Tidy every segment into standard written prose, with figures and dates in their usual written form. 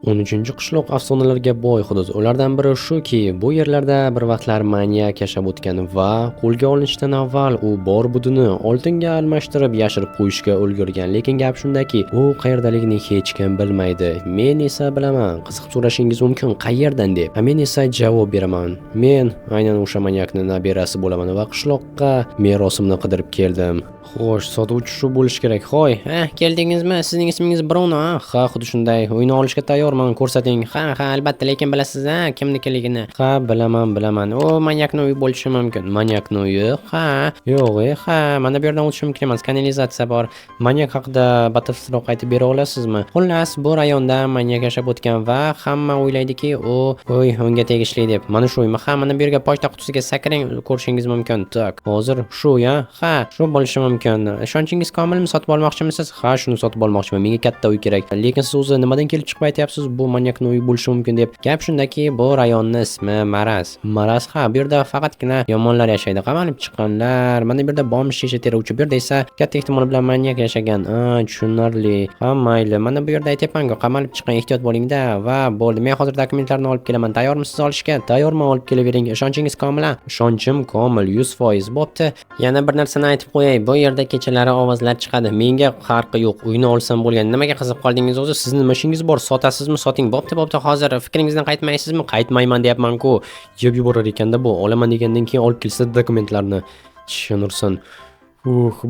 13-qishloq afsonalarga boy hudud. Ulardan biri shuki, bu yerlarda bir vaqtlar maniyak yashab o'tgan va qo'lga olinishidan avval u bor budini oltinga almashtirib yashirib qo'yishga ulgurgan. Lekin gap shundaki, u qayerdaligini hech kim bilmaydi. Men esa bilaman. Qiziqib so'rashingiz mumkin, qayerdan deb. Men esa javob beraman. Men aynan o'sha maniakning nabirasi bo'laman va qishloqqa merosimni qidirib keldim. Xo'sh, sotuvchi shu bo'lish kerak. Hoy, keldingizmi? Sizning ismingiz Bruno, ha, xuddi shunday. Uyni olishga tayyorman, ko'rsating. Ha, albatta, lekin bilasiz, kimnikiligini. Ha, bilaman. O, manyakning uyi bo'lishi mumkin. Manyakning uyi? Ha, yo'q, ha, mana bu yerdan o'tish mumkin emas. Kanalizatsiya bor. Manyak haqida batafsilroq aytib bera olasizmi? Xullas, bu rayonda manyak yashab o'tgan va hamma o'ylaydiki, unga tegishli deb. Mana shu uymi? Ha, mana bu yerga pochta qutisiga sakring, ko'rishingiz mumkin. Tak, hozir shu ya? Ha, shu bo'lishi mumkin. Ishonchingiz komilmi? Sotib olmoqchimisiz? Ha, shuni sotib olmoqchiman. Menga katta uy kerak. Lekin siz o'zi nimadan kelib chiqib aytyapsiz? Bu manyakning uyi bo'lishi mumkin deb. Gap shundaki, bu rayonning ismi Maraz. Maraz, ha, bu yerda faqatgina yomonlar yashaydi. Qamalib chiqqanlar. Mana bu yerda bomb shisha teruvchi, bu yerda esa katta ehtimol bilan manyak yashagan. Tushunarli. Ha, mayli. Mana bu yerda aytayapman-ku, qamalib chiqqan, ehtiyot bo'ling-da. Va bo'ldi. Men hozir dokumentlarni olib kelaman. Tayyormisiz olishga? Tayyorman, olib kelavering. Ishonchingiz komil? Ishonchim komil, 100%. Bo'pti. Yana bir narsani aytib qo'yay. Bu yerda kechalari ovozlar chiqadi. Menga farqi yo'q. Uyni olsam bo'lgan. Nimaga qiziqib qoldingiz o'zi? Sizning nima ishingiz bor? Sotasizmi? Soting. Bo'pti. Hozir fikringizdan qaytmaysizmi? Qaytmayman deyapman-ku. Yeb yuborar ekanda bu. Olaman degandan keyin olib kelsa dokumentlarni. Tushunursan.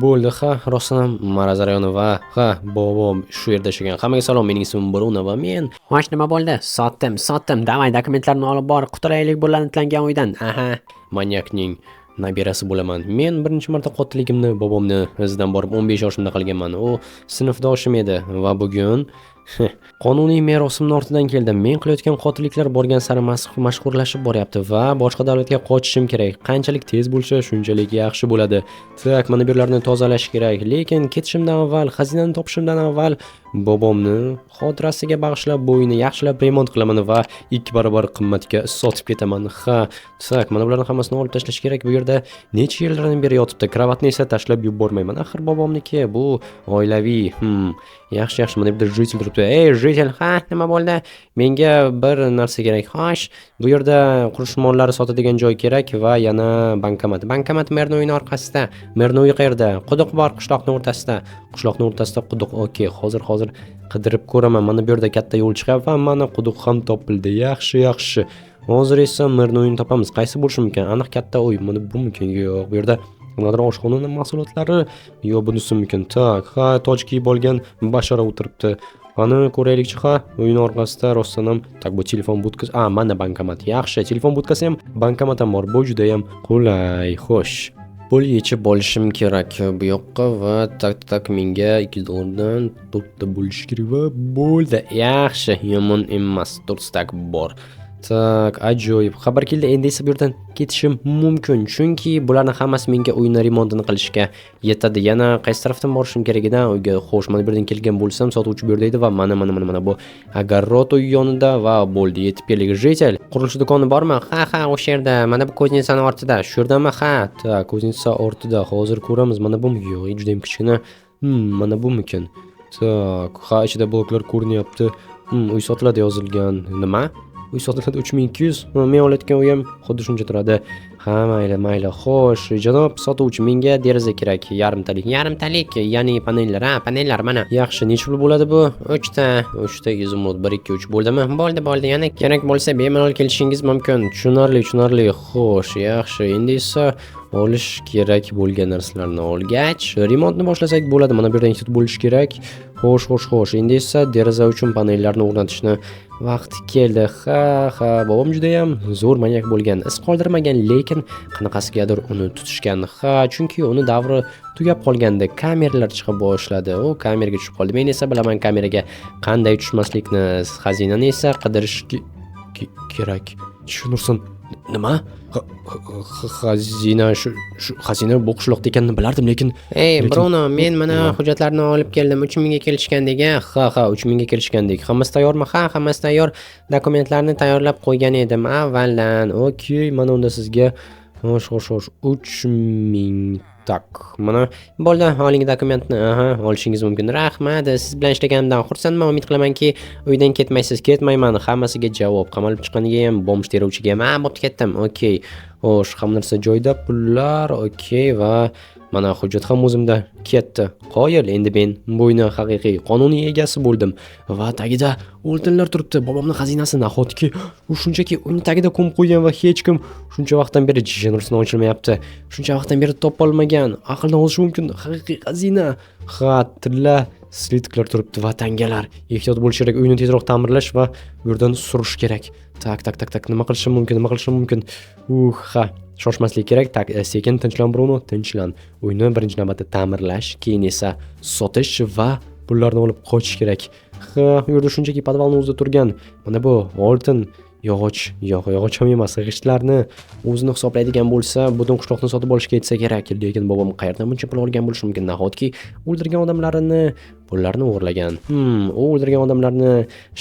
Bo'ldi, ha, rostdan Maraz rayoni va ha, bobom shu yerda yashagan. Hammaga salom, mening ismim Bruno va men. Xo'sh, nima bo'ldi? Sotdim. Davay, dokumentlarni olib bor, qutulaylik bu la'natlangan uydan. Aha, manyakning nabirasi bo'laman. Men birinchi marta qotilligimni bobomni izidan borib 15 yoshimda qilganman. U sinfdoshim edi va bugun qonuniy merosimni ortidan keldim. Men qilayotgan qotilliklar borgan sari mashhurlashib boryapti va boshqa davlatga qochishim kerak. Qanchalik tez bo'lsa, shunchalik yaxshi bo'ladi. Tak, mana bu yerlarni tozalash kerak. Lekin ketishimdan avval, xazinani topishimdan avval bobomni xotirasiga bag'ishlab bu uyni yaxshilab remont qilaman va 2 barobar qimmatga sotib ketaman. Ha, tak, mana bularni hammasini olib tashlash kerak. Bu yerda necha yillardan beri yotibdi. Kravatni esa tashlab yubormayman. Axir bobomniki bu oilaviy. Yaxshi, mana bu yerda jitel turibdi. Ey, jitel, ha, nima bo'ldi? Menga bir narsa kerak. Xo'sh, bu yerda qurilish mollari sotadigan joy kerak va yana bankomat. Bankomat merning uyining orqasida. Merning uyi qayerda? Quduq bor qishloqning o'rtasida. Quduq. Okey, hozir qidirib ko'raman. Mana bu yerda katta yo'l chiqyapti va mana quduq ham topildi. Yaxshi. Hozir esa merning uyini topamiz. Qaysi bo'lishi mumkin? Aniq katta uy. Mana bu mumkin. Yo'q, bu yerda nimadir oshxonaning mahsulotlari. Yo, bunisi mumkin. Tak, ha, toj kiyib olgan bashara o'tiribdi. Qani ko'raylikchi, ha, uyning orqasida rostdan ham tak, bu telefon budkasi. Mana bankomat. Yaxshi, telefon budkasi ham, bankomat ham bor. Bu juda ham qulay. Xo'sh. Pul yechib olishim kerak bu yoqqa va tak menga $2 4 bo'lish kerak va bo'ldi. Yaxshi, yomon emas. 4 stak bor. Tak, ajoyib. Xabar keldi. Endi esa bu yerdan ketishim mumkin, chunki bularni hammasi menga uyni remontini qilishga yetadi. Yana qaysi tarafdan borishim kerak edi uyga? Xo'sh, mana bu yerdan kelgan bo'lsam, sotuvchi bu yerda edi va mana bu огород uy yonida va bo'ldi. Yetib keldik. Jitel, qurilish do'koni bormi? Ha, o'sha yerda. Mana bu ko'znitsani ortida. Shu yerdami? Ha, tak, ko'znitsa ortida. Hozir ko'ramiz. Mana bu yo'q, juda ham kichkina. Mana bu mumkin. Tak, ha, ichida bloklar ko'rinyapti. Uy sotiladi yozilgan. Nima? Uy sotiladi 3200. Men olayotgan uyim xuddi shuncha turadi. Ha, mayli. Xo'sh, janob sotuvchi, menga deraza kerak. Yarimtalik, ya'ni panellar mana. Yaxshi, necha pul bo'ladi bu? 3 ta izumrud. 1 2 3 bo'ldimi? Bo'ldi. Yana kerak bo'lsa bemalol kelishingiz mumkin. Tushunarli. Xo'sh, yaxshi. Endi esa olish kerak bo'lgan narsalarni olgach, remontni boshlasak bo'ladi. Mana bu yerda institut bo'lish kerak. Xo'sh. Endi esa deraza uchun panellarni o'rnatishni vaqti keldi. Ha, bobom juda ham zo'r manyak bo'lgan. Is qoldirmagan, lekin qanaqasigadir uni tutishgan. Ha, chunki uni davri tugab qolganda kameralar chiqa boshladi. U kameraga tushib qoldi. Men esa bilaman kameraga qanday tushmaslikni. Xazinani esa qidirish kerak. Tushunursan? Nima? Xazina shu xazina bu qishloqda ekanini bilardim, lekin Bruno, men mana hujjatlarni olib keldim. 3000 ga kelishgandik. Ha, 3000 ga kelishgandik. Hammasi tayyormi? Ha, hammasi tayyor. Dokumentlarni tayyorlab qo'ygan edim avvaldan. Okey, mana unda sizga Xo'sh, 3000. Tak, mana bo'ldi. Oling dokumentni. Aha, olishingiz mumkin. Rahmat. Siz bilan ishlaganimdan xursandman. Umid qilamanki, uydan ketmaysiz. Ketmayman. Hammasiga javob. Qamalib chiqqaniga ham, bomb teruvchiga ham. Bo'pti, ketdim. Okey. Xo'sh, hamma narsa joyida. Pullar, okey va mana hujjat ham o'zimda. Ketdi. Qoyil, endi men bo'yni haqiqiy qonuniy egasi bo'ldim. Va tagida oltinlar turibdi. Bobomning xazinasi nahotki u shunchaki uyni tagida ko'mib qo'ygan va hech kim shuncha vaqtdan beri jishinursin ochilmayapti. Shuncha vaqtdan beri topolmagan. Aqldan olishi mumkin haqiqiy xazina. Tilla slitlar turibdi va tangalar. Ehtiyot bo'lish kerak. Uyni tezroq ta'mirlash va bu yerdan surish kerak. Tak. Nima qilishim mumkin? Ha. Shoshmaslik kerak. Sekin tinchlan Bruno, tinchlan. Uyni birinchi navbatda ta'mirlash, keyin esa sotish va pullarni olib qochish kerak. Bu yerda shunchaki podvalning o'zida turgan mana bu oltin yog'och ham emas, g'ishtlarni o'zini hisoblaydigan bo'lsa, butun qishloqni sotib olishga yetsa kerak. Lekin bobom qayerdan buncha pul olgan bo'lishi mumkin? Nahotki o'ldirgan odamlarini pullarni o'g'irlagan. U o'ldirgan odamlarni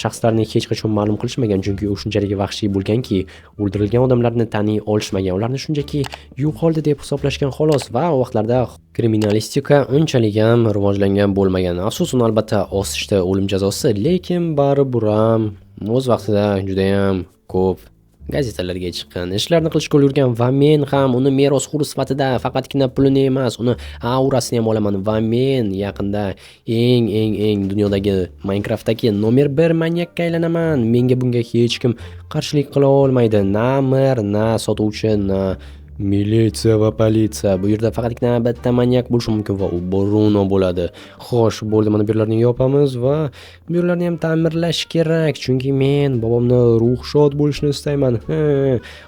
shaxslarini hech qachon ma'lum qilishmagan, chunki u shunchalik vahshiy bo'lganki, o'ldirilgan odamlarni taniy olishmagan. Ularni shunchaki yo'qoldi deb hisoblashgan xolos va u vaqtlarda kriminalistika unchalik ham rivojlangan bo'lmagan. Afsusun, albatta, o'sishda o'lim jazosi, lekin baribir ham o'z vaqtida juda ham ko'p gazetalarga chiqqan, ishlarni qilishga ulgurgan va men ham uni merosxo'r sifatida faqatgina pulini emas, uni aurasini ham olaman va men yaqinda eng dunyodagi Minecraftdagi nomer 1 manyakka aylanaman. Menga bunga hech kim qarshilik qila olmaydi. Na mer, na sotuvchi, na militsiya va politsiya. Bu yerda faqatgina bitta manyak bo'lishi mumkin va u Bruno bo'ladi. Xo'sh, bo'ldi, mana bu yerlarni yopamiz va bu yerlarni ham ta'mirlash kerak, chunki men bobomni ruhshod bo'lishini istayman.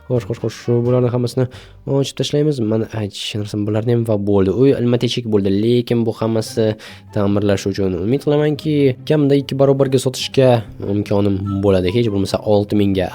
Xo'sh, bularni hammasini ochib tashlaymiz. Mana aytishim bularni ham va bo'ldi. Uy almatechik bo'ldi, lekin bu hammasi ta'mirlash uchun. Umid qilamanki, kamida 2 barobarga sotishga imkonim bo'ladi. Hech bo'lmasa 6000 ga.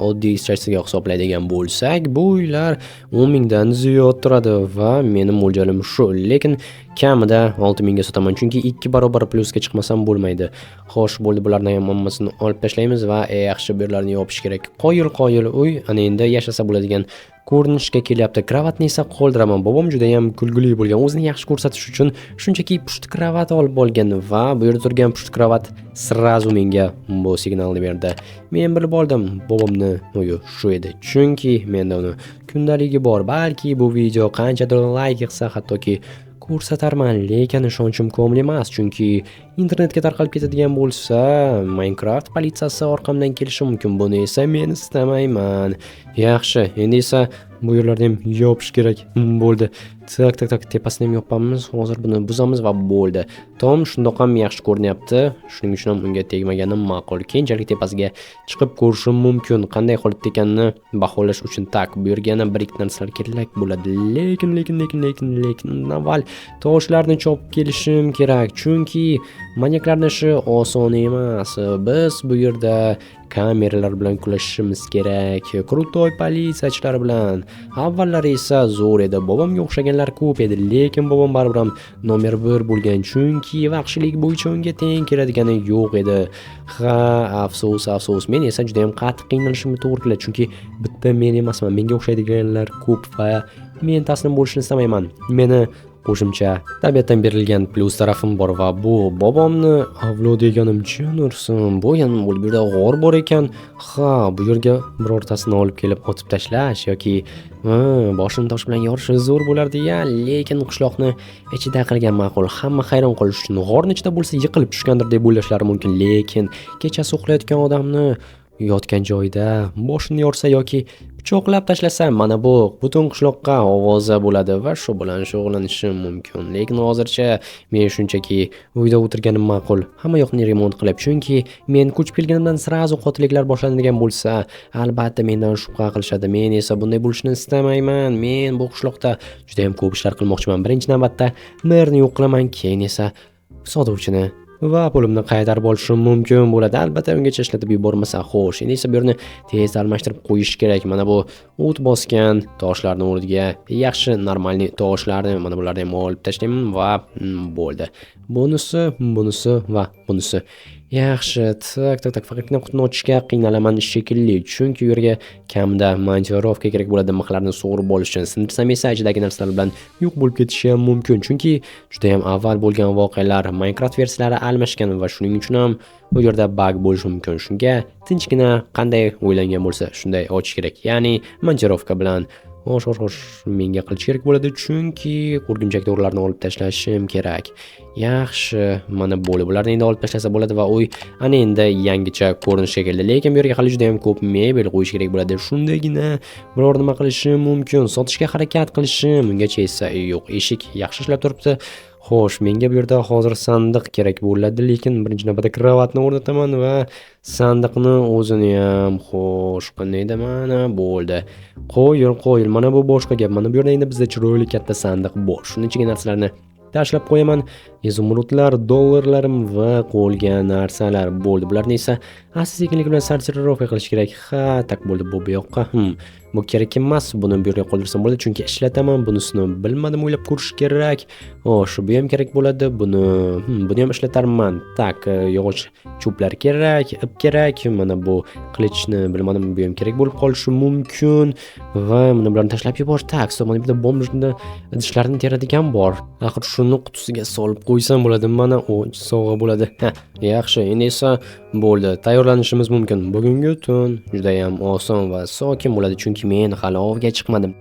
Oddiy ishchiga hisoblaydigan bo'lsak, bu uylar 10 mingdan ziyod turadi va mening mo'ljalim shu. Lekin kamida 6000 ga sotaman, chunki 2 barobar plyusga chiqmasam bo'lmaydi. Xo'sh, bo'ldi, bularni ham hammasini olib tashlaymiz va yaxshi bu yerlarni yopish kerak. Qoyil uy ana endi yashasa bo'ladigan ko'rinishga kelyapti. Kravatni esa qoldiraman. Bobom juda ham kulgili bo'lgan. O'zini yaxshi ko'rsatish uchun shunchaki pusht kravat olib olgan va bu yerda turgan pusht kravat srazu menga bu signalni berdi. Men bilib oldim, bobomni o'yi shu edi. Chunki menda uni kundaligi bor. Balki bu video qanchadir like yig'sa, hattoki ko'rsatarman, lekin ishonchim komil emas, chunki internetga tarqalib ketadigan bo'lsa, Minecraft politsiyasi orqamdan kelishi mumkin. Buni esa men istamayman. Yaxshi, endi esa bu yerlarni ham yopish kerak. Bo'ldi. Tak, tepasini ham yopamiz. Hozir buni buzamiz va bo'ldi. Tom shundoq ham yaxshi ko'rinyapti. Shuning uchun ham unga tegmaganim ma'qul. Keyinchalik tepasiga chiqib ko'rishim mumkin. Qanday holatda ekanini baholash uchun bu yerga yana bir-ikki narsalar kerak bo'ladi. Lekin avval toshlarni chopib kelishim kerak, chunki manyaklarning ishi oson emas. Biz bu yerda kameralar bilan kurashishimiz kerak. Krutoy politsiyachilar bilan. Avvallari esa zo'r edi. Bobomga o'xshaganlar ko'p edi, lekin bobom baribir ham nomer 1 bo'lgan, chunki vahshiylik bo'yicha unga teng keladigani yo'q edi. Afsus. Men esa juda ham qattiq qiynalishimni to'g'ri keladi, chunki bitta men emasman. Menga o'xshaydiganlar ko'p va men taslim bo'lishni istamayman. Meni qo'shimcha tabiatdan berilgan plyus tarafim bor va bu bobomni avlod eganim Jurnursin. Bu ham bu yerda g'or bor ekan. Bu yerga birortasini olib kelib otib tashlash yoki boshini tosh bilan yorish zo'r bo'lardi-ya, lekin qishloqni ichida qilgan ma'qul. Hamma hayron qolish uchun g'orning ichida bo'lsa yiqilib tushgandir deb o'ylashlari mumkin, lekin kechasi uxlayotgan odamni yotgan joyida boshini yorsa yoki pichoqlab tashlasa, mana bu butun qishloqqa ovoza bo'ladi va shu bilan shug'ullanishim mumkin. Lekin hozircha men shunchaki uyda o'tirganim ma'qul. Hamma yoqni remont qilib, chunki men ko'chib kelganimdan srazu qotilliklar boshlanadigan bo'lsa, albatta mendan shubha qilishadi. Men esa bunday bo'lishini istamayman. Men bu qishloqda juda ham ko'p ishlar qilmoqchiman. Birinchi navbatda merni yo'q qilaman, keyin esa sotuvchini va pulimni qaytarib olishim mumkin bo'ladi. Albatta ungacha ishlatib yubormasa xo'sh. Endi esa bu yerni tez almashtirib qo'yish kerak. Mana bu o't bosgan toshlarning o'rniga yaxshi normalniy toshlarni mana bularni ham olib tashlayman va bo'ldi. Bunisi va bunisi. Yaxshi, tak, faqatgina qutini ochishga qiynalaman shekilli, chunki u yerga kamida montirovka kerak bo'ladi mixlarni sug'urib olish uchun. Sindirsam esa ichidagi narsalar bilan yo'q bo'lib ketishi ham mumkin, chunki judayam avval bo'lgan voqealar Minecraft versiyalari almashgan va shuning uchun ham bu yerda bug bo'lishi mumkin. Shunga tinchgina qanday o'ylangan bo'lsa shunday ochish kerak. Ya'ni montirovka bilan xo'sh, menga qilish kerak bo'ladi, chunki o'rgimchak to'g'rilarni olib tashlashim kerak. Yaxshi, mana bo'ldi. Bularni endi olib tashlasa bo'ladi va uy ana endi yangicha ko'rinishga keldi. Lekin bu yerga hali juda ham ko'p mebel qo'yish kerak bo'ladi. Shundagina biror nima qilishim mumkin. Sotishga harakat qilishim, ungacha esa yo'q. Eshik yaxshi ishlab turibdi. Xo'sh, menga bu yerda hozir sandiq kerak bo'ladi, lekin birinchi navbatda kravatni o'rnataman va sandiqni o'zini ham xo'sh, qandayda mana bo'ldi. Qo'yil. Mana bu boshqa gap. Mana bu yerda endi bizda chiroyli katta sandiq bor. Shuning ichiga narsalarni tashlab qo'yaman. Izumrudlar, dollarlarim va qolgan narsalar bo'ldi. Bularni esa asta-sekinlik bilan sortirovka qilish kerak. Ha, tak bo'ldi bu yoqqa. Bu kerak emas. Buni bu yerga qoldirsam bo'ladi, chunki ishlataman. Bunisini bilmadim, o'ylab ko'rish kerak. Xo'sh, bu ham kerak bo'ladi. Buni ham ishlatarman. Tak, yog'och cho'plar kerak, ip kerak. Mana bu qilichni bilmadim, bu ham kerak bo'lib qolishi mumkin. Va mana bularni tashlab yubor. Tak, mana bitta bombni idishlarni teradigan bor. Axir shuni qutisiga solib qo'ysam bo'ladi. Mana u sovg'a bo'ladi. Yaxshi, endi esa bo'ldi. Tayyorlanishimiz mumkin. Bugungi tun juda ham oson va sokin bo'ladi, chunki men hali ovga chiqmadim.